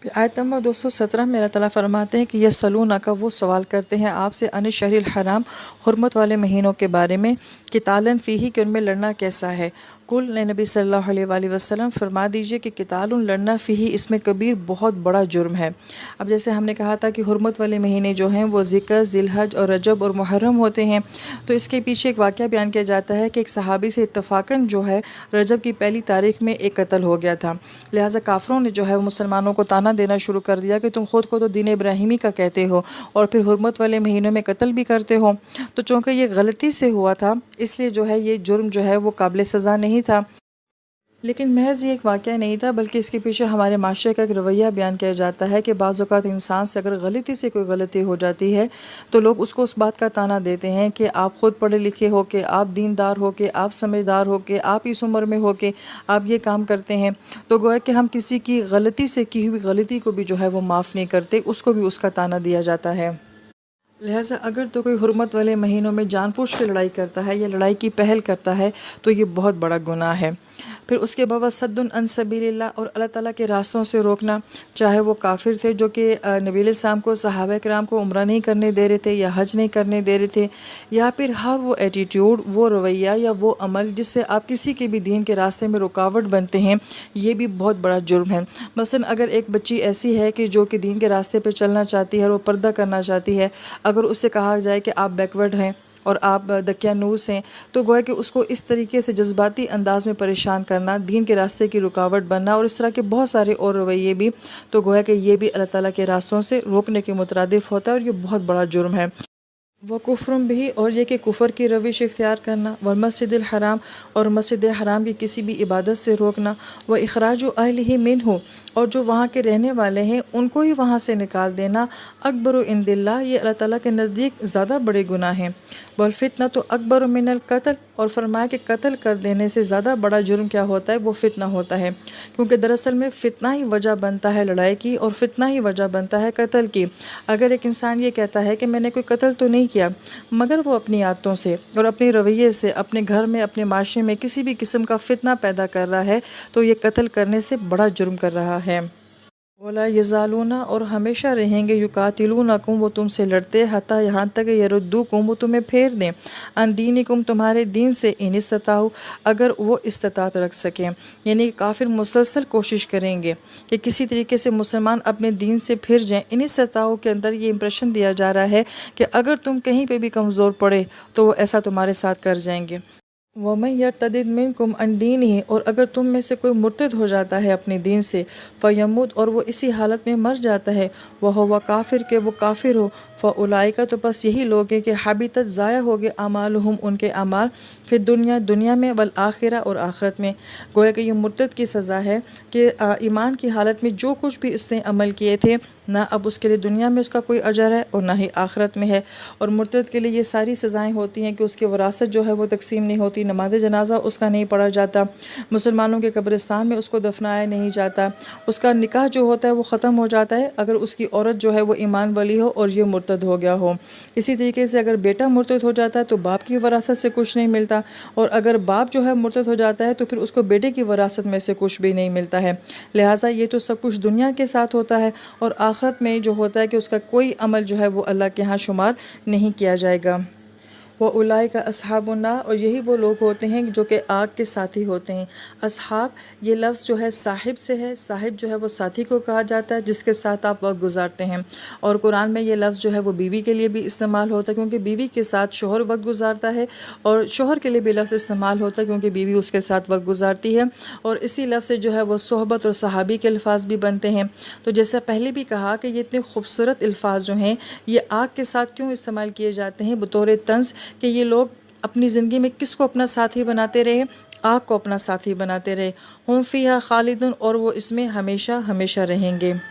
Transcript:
آیت نمبر 217 میں اللہ تعالیٰ فرماتے ہیں کہ یسألونک، وہ سوال کرتے ہیں آپ سے، عن الشہر الحرام، حرمت والے مہینوں کے بارے میں، قتال فیہ، کہ ان میں لڑنا کیسا ہے۔ کل، اے نبی صلی اللہ علیہ وآلہ وسلم فرما دیجئے کہ قتال، لڑنا فیہ، اس میں کبیر، بہت بڑا جرم ہے۔ اب جیسے ہم نے کہا تھا کہ حرمت والے مہینے جو ہیں وہ ذکر، ذی الحج اور رجب اور محرم ہوتے ہیں، تو اس کے پیچھے ایک واقعہ بیان کیا جاتا ہے کہ ایک صحابی سے اتفاقاً جو ہے رجب کی پہلی تاریخ میں ایک قتل ہو گیا تھا، لہٰذا کافروں نے جو ہے وہ مسلمانوں کو طعنہ دینا شروع کر دیا کہ تم خود کو تو دین ابراہیمی کا کہتے ہو اور پھر حرمت والے مہینوں میں قتل بھی کرتے ہو۔ تو چونکہ یہ غلطی سے ہوا تھا، اس لیے جو ہے یہ جرم جو ہے وہ قابل سزا نہیں تھا، لیکن محض یہ ایک واقعہ نہیں تھا، بلکہ اس کے پیچھے ہمارے معاشرے کا ایک رویہ بیان کیا جاتا ہے کہ بعض اوقات انسان سے اگر غلطی سے کوئی غلطی ہو جاتی ہے تو لوگ اس کو اس بات کا طعنہ دیتے ہیں کہ آپ خود پڑھے لکھے ہو کے، آپ دیندار ہو کے، آپ سمجھدار ہو کے، آپ اس عمر میں ہو کے آپ یہ کام کرتے ہیں، تو گویا کہ ہم کسی کی غلطی سے کی ہوئی غلطی کو بھی جو ہے وہ معاف نہیں کرتے، اس کو بھی اس کا طعنہ دیا جاتا ہے۔ لہٰذا اگر تو کوئی حرمت والے مہینوں میں جان بوجھ کے لڑائی کرتا ہے یا لڑائی کی پہل کرتا ہے تو یہ بہت بڑا گناہ ہے۔ پھر اس کے بعد صد عن سبیل اللہ، اور اللہ تعالیٰ کے راستوں سے روکنا، چاہے وہ کافر تھے جو کہ نبی علیہ السلام کو، صحابہ کرام کو عمرہ نہیں کرنے دے رہے تھے یا حج نہیں کرنے دے رہے تھے، یا پھر ہر وہ ایٹیٹیوڈ، وہ رویہ یا وہ عمل جس سے آپ کسی کے بھی دین کے راستے میں رکاوٹ بنتے ہیں، یہ بھی بہت بڑا جرم ہے۔ مثلا اگر ایک بچی ایسی ہے کہ جو کہ دین کے راستے پہ چلنا چاہتی ہے اور وہ پردہ کرنا چاہتی ہے، اگر اس سے کہا جائے کہ آپ بیکورڈ ہیں اور آپ دقیانوس ہیں، تو گویا کہ اس کو اس طریقے سے جذباتی انداز میں پریشان کرنا، دین کے راستے کی رکاوٹ بننا اور اس طرح کے بہت سارے اور رویے بھی، تو گویا کہ یہ بھی اللہ تعالیٰ کے راستوں سے روکنے کے مترادف ہوتا ہے اور یہ بہت بڑا جرم ہے۔ وہ کفر بھی، اور یہ کہ کفر کی روش اختیار کرنا، والمسجد الحرام، اور مسجد حرام کی کسی بھی عبادت سے روکنا، وہ اخراج اہلہ منہ، اور جو وہاں کے رہنے والے ہیں ان کو ہی وہاں سے نکال دینا، اکبر عند اللہ، یہ اللہ تعالیٰ کے نزدیک زیادہ بڑے گناہ ہیں۔ والفتنۃ اکبر من القتل، اور فرمایا کہ قتل کر دینے سے زیادہ بڑا جرم کیا ہوتا ہے، وہ فتنہ ہوتا ہے، کیونکہ دراصل میں فتنہ ہی وجہ بنتا ہے لڑائی کی، اور فتنہ ہی وجہ بنتا ہے قتل کی۔ اگر ایک انسان یہ کہتا ہے کہ میں نے کوئی قتل تو نہیں کیا، مگر وہ اپنی عادتوں سے اور اپنے رویے سے اپنے گھر میں، اپنے معاشرے میں کسی بھی قسم کا فتنہ پیدا کر رہا ہے، تو یہ قتل کرنے سے بڑا جرم کر رہا ہے۔ وَلَا يَزَالُونَ، اور ہمیشہ رہیں گے، يُقَاتِلُونَكُمْ، وہ تم سے لڑتے، حتیٰ یہاں تک يَرُدُّوكُمْ، وہ تمہیں پھیر دیں، عن دینکم، تمہارے دین سے، ان استطاعوا، اگر وہ استطاعت رکھ سکیں، یعنی کافر مسلسل کوشش کریں گے کہ کسی طریقے سے مسلمان اپنے دین سے پھر جائیں۔ ان استطاعوا کے اندر یہ امپریشن دیا جا رہا ہے کہ اگر تم کہیں پہ بھی کمزور پڑے تو وہ ایسا تمہارے ساتھ کر جائیں گے۔ وَمَن يَرْتَدِدْ مِنْكُمْ عَنْ دِينِهِ، اور اگر تم میں سے کوئی مرتد ہو جاتا ہے اپنے دین سے، فَيَمُوتْ، اور وہ اسی حالت میں مر جاتا ہے، وَهُوَ کافر، کہ وہ کافر ہو، فَأُولَئِکَ، تو بس یہی لوگ ہیں کہ حبطت، ضائع ہو گئے، اعمالہم، ان کے اعمال، پھر دنیا میں، والآخرہ، اور آخرت میں۔ گویا کہ یہ مرتد کی سزا ہے کہ ایمان کی حالت میں جو کچھ بھی اس نے عمل کیے تھے، نہ اب اس کے لیے دنیا میں اس کا کوئی اجر ہے اور نہ ہی آخرت میں ہے۔ اور مرتد کے لیے یہ ساری سزائیں ہوتی ہیں کہ اس کی وراثت جو ہے وہ تقسیم نہیں ہوتی، نماز جنازہ اس کا نہیں پڑھا جاتا، مسلمانوں کے قبرستان میں اس کو دفنایا نہیں جاتا، اس کا نکاح جو ہوتا ہے وہ ختم ہو جاتا ہے اگر اس کی عورت جو ہے وہ ایمان والی ہو اور یہ مرتد ہو گیا ہو۔ اسی طریقے سے اگر بیٹا مرتد ہو جاتا ہے تو باپ کی وراثت سے کچھ نہیں ملتا، اور اگر باپ جو ہے مرتد ہو جاتا ہے تو پھر اس کو بیٹے کی وراثت میں سے کچھ بھی نہیں ملتا ہے۔ لہٰذا یہ تو سب کچھ دنیا کے ساتھ ہوتا ہے، اور آخرت میں جو ہوتا ہے کہ اس کا کوئی عمل جو ہے وہ اللہ کے ہاں شمار نہیں کیا جائے گا۔ وَأُولَئِکَ أَصْحَابُ النَّارِ، اور یہی وہ لوگ ہوتے ہیں جو کہ آگ کے ساتھی ہوتے ہیں۔ اصحاب، یہ لفظ جو ہے صاحب سے ہے، صاحب جو ہے وہ ساتھی کو کہا جاتا ہے جس کے ساتھ آپ وقت گزارتے ہیں، اور قرآن میں یہ لفظ جو ہے وہ بیوی کے لیے بھی استعمال ہوتا ہے کیونکہ بیوی کے ساتھ شوہر وقت گزارتا ہے، اور شوہر کے لیے بھی لفظ استعمال ہوتا ہے کیونکہ بیوی اس کے ساتھ وقت گزارتی ہے، اور اسی لفظ سے جو ہے وہ صحبت اور صحابی کے الفاظ بھی بنتے ہیں۔ تو جیسا پہلے بھی کہا کہ یہ اتنے خوبصورت الفاظ جو ہیں یہ آگ کے ساتھ کیوں استعمال کیے جاتے ہیں بطور طنز، کہ یہ لوگ اپنی زندگی میں کس کو اپنا ساتھی بناتے رہے، آگ کو اپنا ساتھی بناتے رہے، ہم فیہا خالدون، اور وہ اس میں ہمیشہ ہمیشہ رہیں گے۔